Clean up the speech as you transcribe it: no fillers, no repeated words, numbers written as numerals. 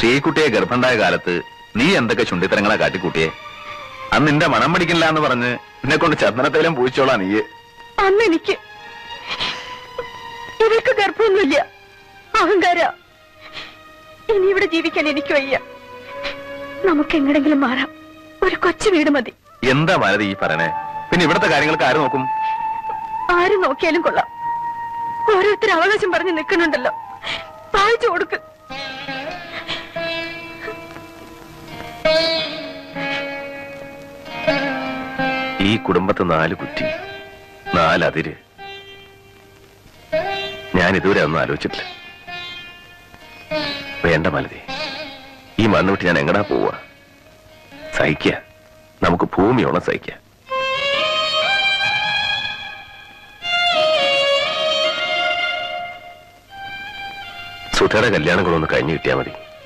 ശ്രീകുട്ടിയെ ഗർഭണ്ടായ കാലത്ത് നീ എന്തൊക്കെ ചുണ്ടിത്തരങ്ങളാ കാട്ടിക്കൂട്ടിയെ? അന്ന് നിന്റെ മണം പിടിക്കില്ല എന്ന് പറഞ്ഞ് എന്നെ കൊണ്ട് ചന്ദനത്തേലും പൂച്ചോളാ നീ. അന്ന് എനിക്ക് ഇവർക്ക് ഗർഭമൊന്നുമില്ല, അഹങ്കാര. ഇനി ഇവിടെ ജീവിക്കാൻ എനിക്ക് വയ്യ. നമുക്ക് എങ്ങടെങ്കിലും മാറാം, ഒരു കൊച്ചു വീട് മതി. എന്താ മാലതി ഈ പറയണേ? പിന്നെ ഇവിടത്തെ കാര്യങ്ങൾക്ക് ആര് നോക്കും? ആര് നോക്കിയാലും കൊള്ളാം. ഓരോരുത്തർ അവകാശം പറഞ്ഞ് നിൽക്കുന്നുണ്ടല്ലോ, വായിച്ചു കൊടുക്ക്. ഈ കുടുംബത്തെ 4 കുറ്റി, 4 അതിര്. ഞാൻ ഇതുവരെ ഒന്നും ആലോചിച്ചിട്ടില്ല. വേണ്ട മാലതി, ഈ മണ്ണ് വിട്ട് ഞാൻ എങ്ങടാ പോവാ? സഹിക്ക, നമുക്ക് ഭൂമിയോളം സഹിക്ക. സുധയുടെ കല്യാണം കൂടെ ഒന്ന് കഴിഞ്ഞു കിട്ടിയാൽ മതി.